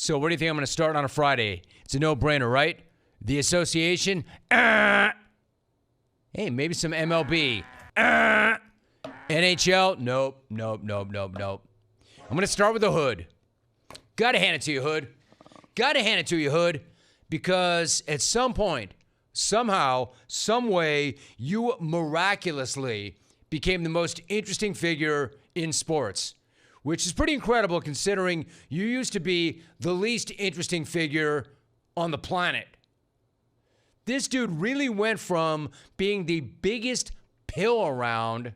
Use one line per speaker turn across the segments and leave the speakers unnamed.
So where do you think I'm going to start on a Friday? It's a no-brainer, right? The association? Hey, maybe some MLB. NHL? Nope. I'm going to start with the Hood. Got to hand it to you, Hood. Because at some point, somehow, some way, you miraculously became the most interesting figure in sports, which is pretty incredible considering you used to be the least interesting figure on the planet. This dude really went from being the biggest pill around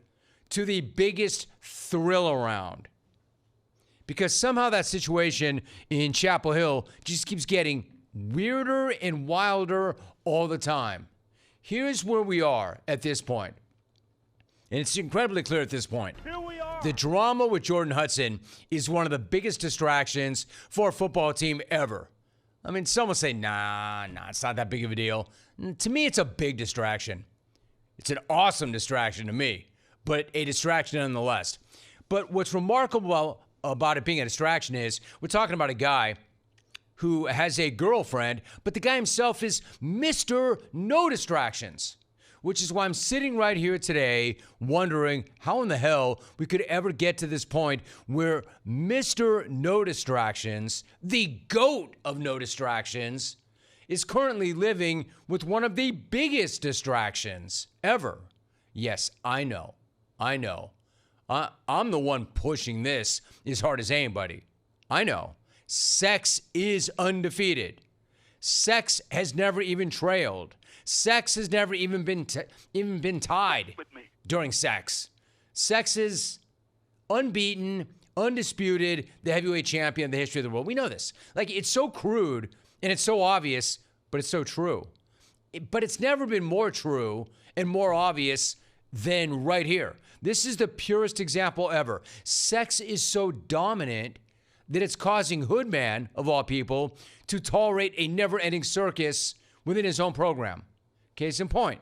to the biggest thrill around. Because somehow that situation in Chapel Hill just keeps getting weirder and wilder all the time. Here's where we are at this point. And it's incredibly clear at this point.
Here we are.
The drama with Jordan Hudson is one of the biggest distractions for a football team ever. I mean, some will say, nah, it's not that big of a deal. To me, it's a big distraction. It's an awesome distraction to me, but a distraction nonetheless. But what's remarkable about it being a distraction is we're talking about a guy who has a girlfriend, but the guy himself is Mr. No Distractions, which is why I'm sitting right here today wondering how in the hell we could ever get to this point where Mr. No Distractions, the GOAT of no distractions, is currently living with one of the biggest distractions ever. Yes, I know. I'm the one pushing this as hard as anybody. I know. Sex is undefeated. Sex has never even trailed. Sex has never even been tied during sex. Sex is unbeaten, undisputed, the heavyweight champion in the history of the world. We know this. Like, it's so crude and it's so obvious, but it's so true. But it's never been more true and more obvious than right here. This is the purest example ever. Sex is so dominant that it's causing Hoodman, of all people, to tolerate a never-ending circus within his own program. Case in point,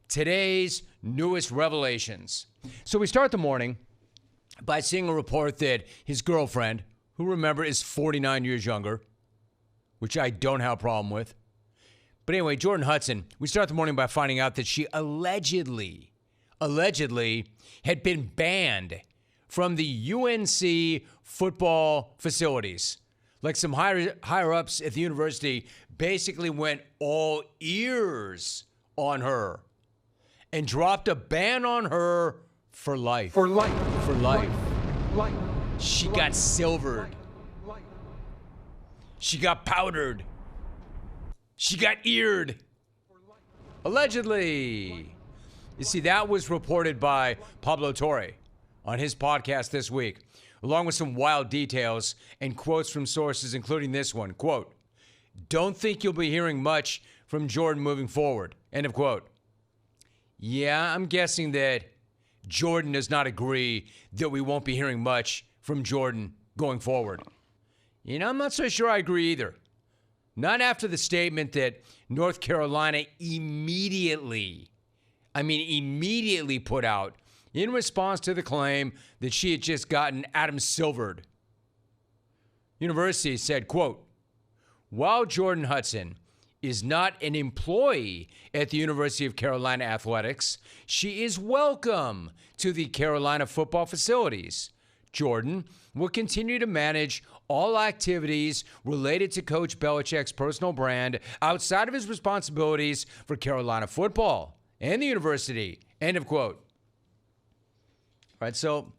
today's newest revelations. So we start the morning by seeing a report that his girlfriend, who remember is 49 years younger, which I don't have a problem with. But anyway, Jordan Hudson, we start the morning by finding out that she allegedly had been banned from the UNC football facilities. Like some higher-ups at the university basically went all ears on her and dropped a ban on her for life.
For life.
She got silvered. She got powdered. She got eared. Allegedly. You see, that was reported by Pablo Torre on his podcast this week, along with some wild details and quotes from sources, including this one. Quote, "Don't think you'll be hearing much from Jordan moving forward." End of quote. Yeah, I'm guessing that Jordan does not agree that we won't be hearing much from Jordan going forward. You know, I'm not so sure I agree either. Not after the statement that North Carolina immediately put out in response to the claim that she had just gotten Adam silvered. University said, quote, "While Jordan Hudson is not an employee at the University of Carolina Athletics, she is welcome to the Carolina football facilities. Jordan will continue to manage all activities related to Coach Belichick's personal brand outside of his responsibilities for Carolina football and the university." End of quote. All right, so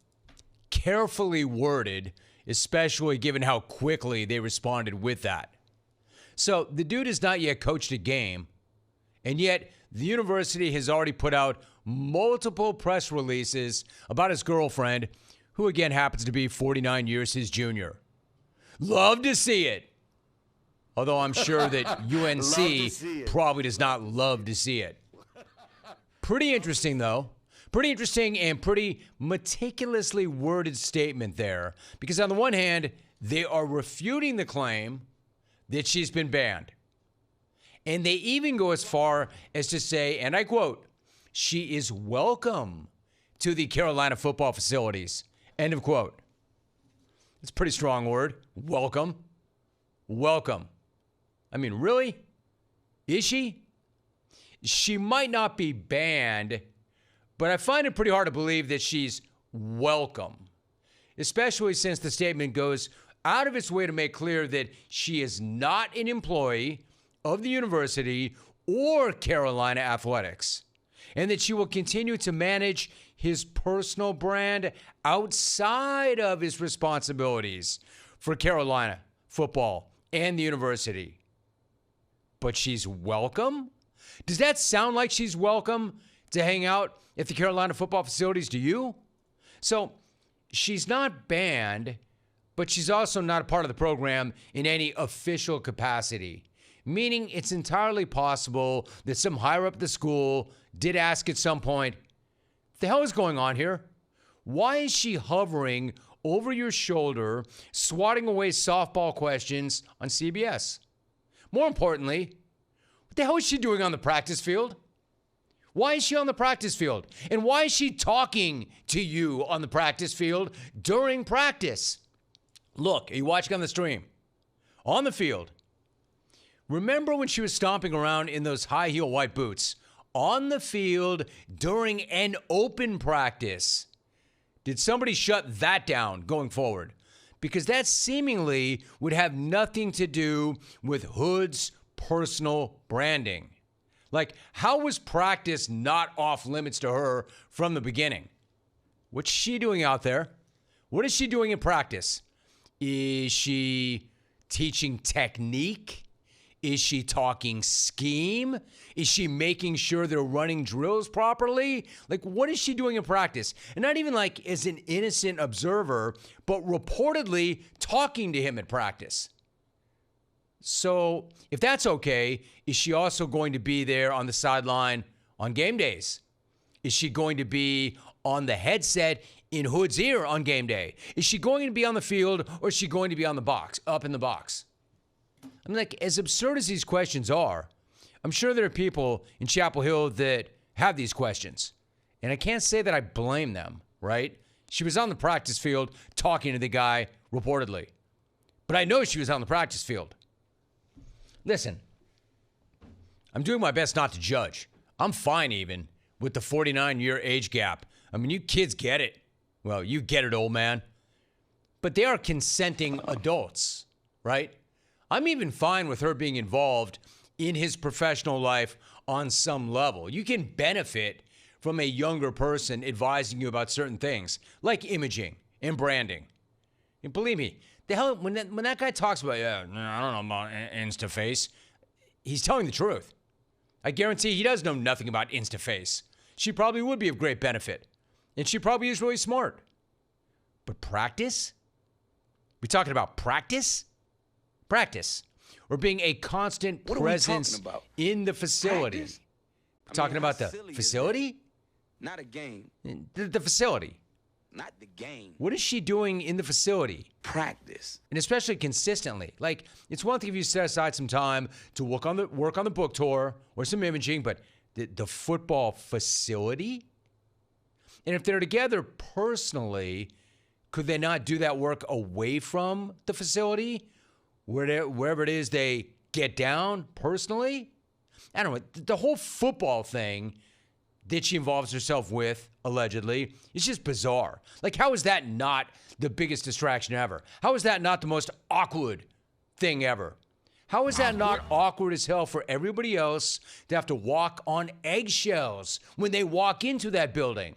carefully worded, especially given how quickly they responded with that. So the dude has not yet coached a game, and yet the university has already put out multiple press releases about his girlfriend, who again happens to be 49 years his junior. Love to see it. Although I'm sure that UNC probably does not love to see it. Pretty interesting, though. Pretty interesting and pretty meticulously worded statement there. Because on the one hand, they are refuting the claim that she's been banned. And they even go as far as to say, and I quote, "She is welcome to the Carolina football facilities." End of quote. It's a pretty strong word. Welcome. welcome. I mean, really? Is she? She might not be banned, but I find it pretty hard to believe that she's welcome, especially since the statement goes out of its way to make clear that she is not an employee of the university or Carolina Athletics, and that she will continue to manage his personal brand outside of his responsibilities for Carolina football and the university. But she's welcome? Does that sound like she's welcome to hang out at the Carolina football facilities to you? So she's not banned, but she's also not a part of the program in any official capacity, meaning it's entirely possible that some higher up at the school did ask at some point, what the hell is going on here? Why is she hovering over your shoulder, swatting away softball questions on CBS? More importantly, what the hell is she doing on the practice field? Why is she on the practice field? And why is she talking to you on the practice field during practice? Look, are you watching on the stream? On the field. Remember when she was stomping around in those high heel white boots on the field during an open practice? Did somebody shut that down going forward? Because that seemingly would have nothing to do with Hood's personal branding. Like, how was practice not off limits to her from the beginning? What's she doing out there? What is she doing in practice? Is she teaching technique? Is she talking scheme? Is she making sure they're running drills properly? Like, what is she doing in practice? And not even like as an innocent observer, but reportedly talking to him at practice. So if that's okay, is she also going to be there on the sideline on game days? Is she going to be on the headset in Hood's ear on game day? Is she going to be on the field, or is she going to be on the box, up in the box? I mean, like, as absurd as these questions are, I'm sure there are people in Chapel Hill that have these questions. And I can't say that I blame them, right? She was on the practice field talking to the guy, reportedly. But I know she was on the practice field. Listen, I'm doing my best not to judge. I'm fine even with the 49-year age gap. I mean, you kids get it. Well, you get it, old man. But they are consenting adults, right? I'm even fine with her being involved in his professional life on some level. You can benefit from a younger person advising you about certain things, like imaging and branding. And believe me, the hell, when that guy talks about, I don't know about InstaFace, he's telling the truth. I guarantee he does know nothing about InstaFace. She probably would be of great benefit. And she probably is really smart. But practice? We talking about practice? Practice. Or being a constant presence in the facility. Talking about the facility?
Not a game.
The facility.
Not the game.
What is she doing in the facility?
Practice.
And especially consistently. Like, it's one thing if you set aside some time to work on the book tour or some imaging, but the football facility? And if they're together personally, could they not do that work away from the facility? Wherever it is they get down personally? I don't know. The whole football thing that she involves herself with, allegedly, is just bizarre. Like, how is that not the biggest distraction ever? How is that not the most awkward thing ever? How is that not awkward as hell for everybody else to have to walk on eggshells when they walk into that building?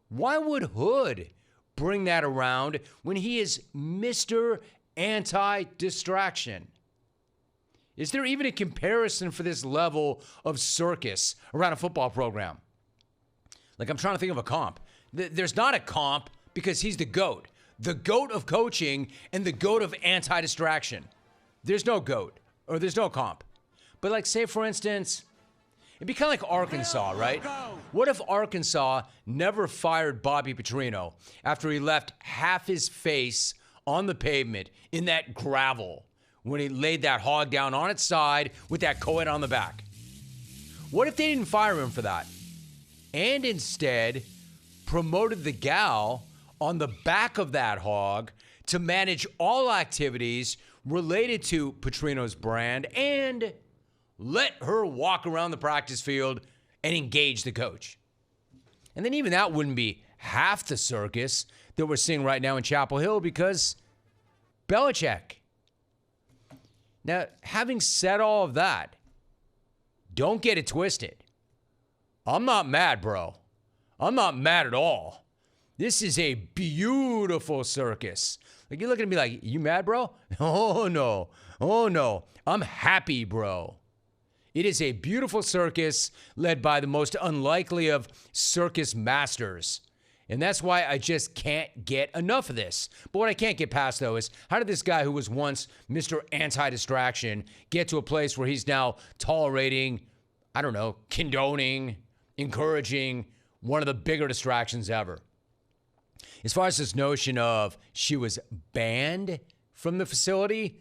Why would Hood bring that around when he is Mr. Anti-distraction? Is there even a comparison for this level of circus around a football program? Like, I'm trying to think of a comp. There's not a comp because he's the GOAT of coaching and the GOAT of anti-distraction. There's no GOAT, or there's no comp. But like, say for instance, it'd be kind of like Arkansas, right? What if Arkansas never fired Bobby Petrino after he left half his face on the pavement in that gravel when he laid that hog down on its side with that co-ed on the back? What if they didn't fire him for that and instead promoted the gal on the back of that hog to manage all activities related to Petrino's brand and let her walk around the practice field and engage the coach. And then even that wouldn't be half the circus that we're seeing right now in Chapel Hill because Belichick. Now, having said all of that, don't get it twisted. I'm not mad, bro. I'm not mad at all. This is a beautiful circus. Like, you're looking at me like, you mad, bro? Oh, no. Oh, no. I'm happy, bro. It is a beautiful circus led by the most unlikely of circus masters. And that's why I just can't get enough of this. But what I can't get past, though, is how did this guy who was once Mr. Anti-Distraction get to a place where he's now tolerating, I don't know, condoning, encouraging one of the bigger distractions ever? As far as this notion of she was banned from the facility,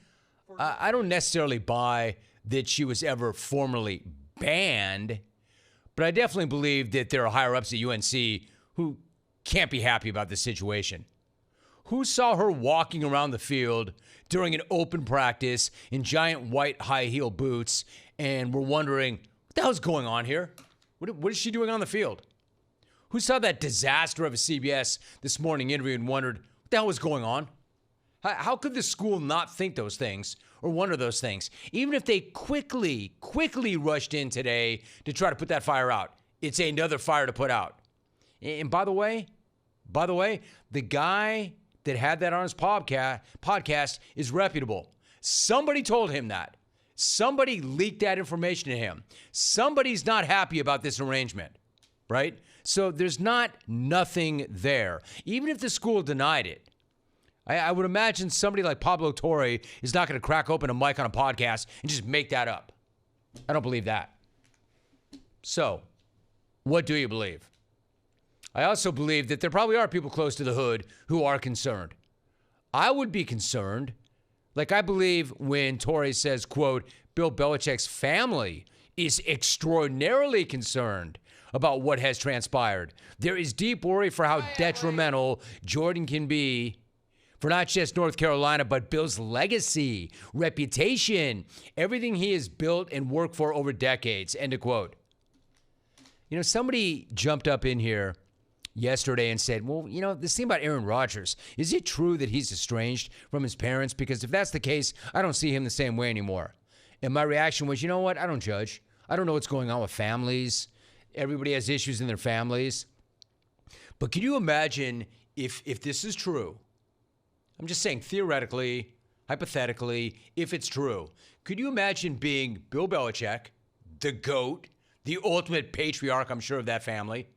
I don't necessarily buy that she was ever formally banned, but I definitely believe that there are higher-ups at UNC who can't be happy about this situation. Who saw her walking around the field during an open practice in giant white high-heel boots and were wondering, what the hell's going on here? What is she doing on the field? Who saw that disaster of a CBS This Morning interview and wondered, what the hell was going on? How could the school not think those things or wonder those things? Even if they quickly rushed in today to try to put that fire out. It's another fire to put out. And by the way, the guy that had that on his podcast is reputable. Somebody told him that. Somebody leaked that information to him. Somebody's not happy about this arrangement, right? So there's nothing there. Even if the school denied it, I would imagine somebody like Pablo Torre is not going to crack open a mic on a podcast and just make that up. I don't believe that. So, what do you believe? I also believe that there probably are people close to the hood who are concerned. I would be concerned. Like, I believe when Torre says, quote, Bill Belichick's family is extraordinarily concerned about what has transpired. There is deep worry for how detrimental Jordan can be for not just North Carolina, but Bill's legacy, reputation, everything he has built and worked for over decades, end of quote. You know, somebody jumped up in here yesterday and said, well, you know, this thing about Aaron Rodgers, is it true that he's estranged from his parents? Because if that's the case, I don't see him the same way anymore. And my reaction was, you know what? I don't judge. I don't know what's going on with families. Everybody has issues in their families. But can you imagine if this is true? I'm just saying theoretically, hypothetically, if it's true, could you imagine being Bill Belichick, the GOAT, the ultimate patriarch, I'm sure, of that family,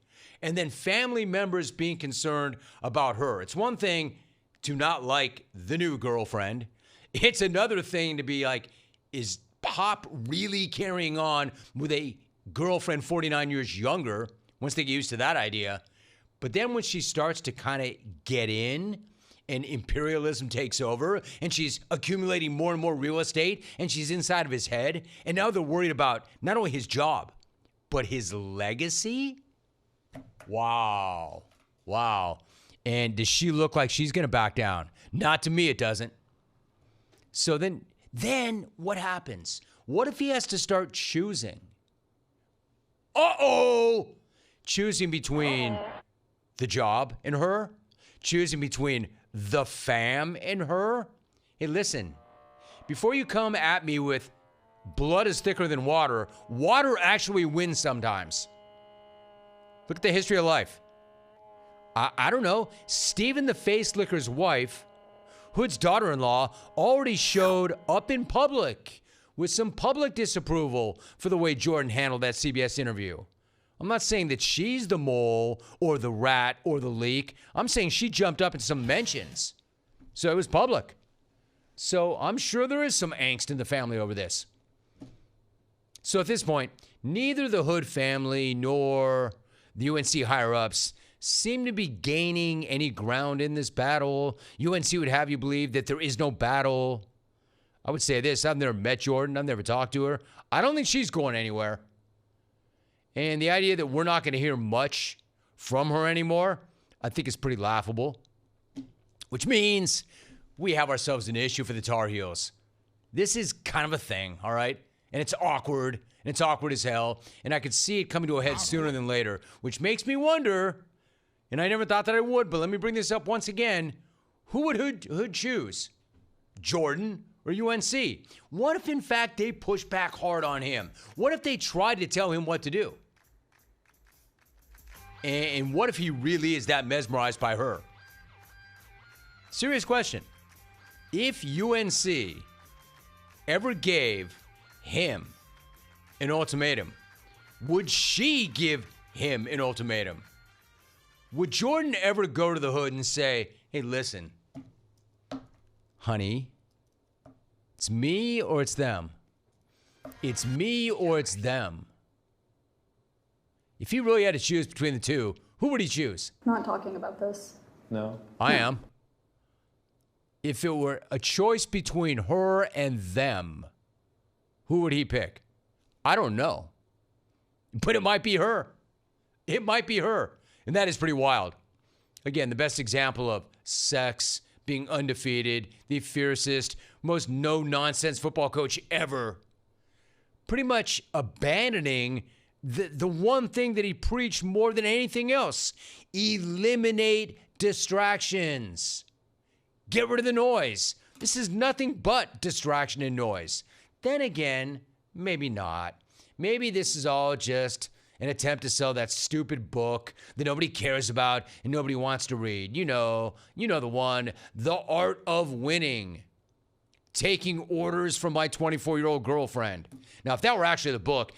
and then family members being concerned about her? It's one thing to not like the new girlfriend. It's another thing to be like, is Pop really carrying on with a girlfriend 49 years younger, once they get used to that idea? But then when she starts to kind of get in and imperialism takes over and she's accumulating more and more real estate and she's inside of his head, and now they're worried about not only his job, but his legacy? Wow. And does she look like she's going to back down? Not to me, it doesn't. So then what happens? What if he has to start choosing? Choosing between the job and her? Choosing between the fam and her? Hey, listen, before you come at me with blood is thicker than water, water actually wins sometimes. Look at the history of life. I don't know. Stephen the Face Licker's wife, Hood's daughter-in-law, already showed up in public with some public disapproval for the way Jordan handled that CBS interview. I'm not saying that she's the mole or the rat or the leak. I'm saying she jumped up in some mentions. So it was public. So I'm sure there is some angst in the family over this. So at this point, neither the Hood family nor the UNC higher-ups seem to be gaining any ground in this battle. UNC would have you believe that there is no battle. I would say this, I've never met Jordan, I've never talked to her. I don't think she's going anywhere. And the idea that we're not going to hear much from her anymore, I think is pretty laughable. Which means we have ourselves an issue for the Tar Heels. This is kind of a thing, all right? And it's awkward, and it's awkward as hell, and I could see it coming to a head sooner than later, which makes me wonder, and I never thought that I would, but let me bring this up once again. Who would Hood choose? Jordan or UNC? What if, in fact, they push back hard on him? What if they tried to tell him what to do? And what if he really is that mesmerized by her? Serious question. If UNC ever gave him an ultimatum, would she give him an ultimatum? Would Jordan ever go to the Hood and say, hey, listen, honey, it's me or it's them? It's me or it's them. If he really had to choose between the two, who would he choose?
Not talking about this.
No.
I am. If it were a choice between her and them, who would he pick? I don't know. But it might be her. It might be her. And that is pretty wild. Again, the best example of sex, being undefeated, the fiercest, most no-nonsense football coach ever. Pretty much abandoning the one thing that he preached more than anything else. Eliminate distractions. Get rid of the noise. This is nothing but distraction and noise. Then again, maybe not. Maybe this is all just an attempt to sell that stupid book that nobody cares about and nobody wants to read. You know the one, The Art of Winning. Taking orders from my 24-year-old girlfriend. Now, if that were actually the book,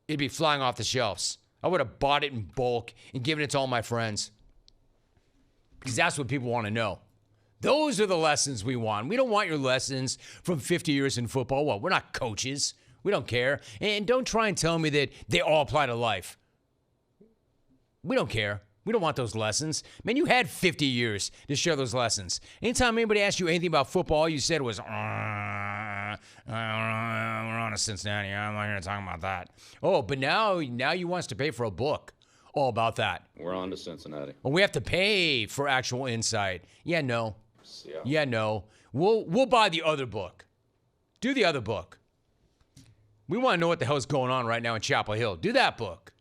it'd be flying off the shelves. I would have bought it in bulk and given it to all my friends. Because that's what people want to know. Those are the lessons we want. We don't want your lessons from 50 years in football. Well, we're not coaches. We don't care. And don't try and tell me that they all apply to life. We don't care. We don't want those lessons. Man, you had 50 years to share those lessons. Anytime anybody asked you anything about football, all you said was, we're on to Cincinnati. I'm not here to talk about that. Oh, but now you want us to pay for a book all about that.
We're on to Cincinnati.
Well, we have to pay for actual insight. Yeah, no.
Yeah.
Yeah, no. We'll buy the other book. Do the other book. We want to know what the hell's going on right now in Chapel Hill. Do that book.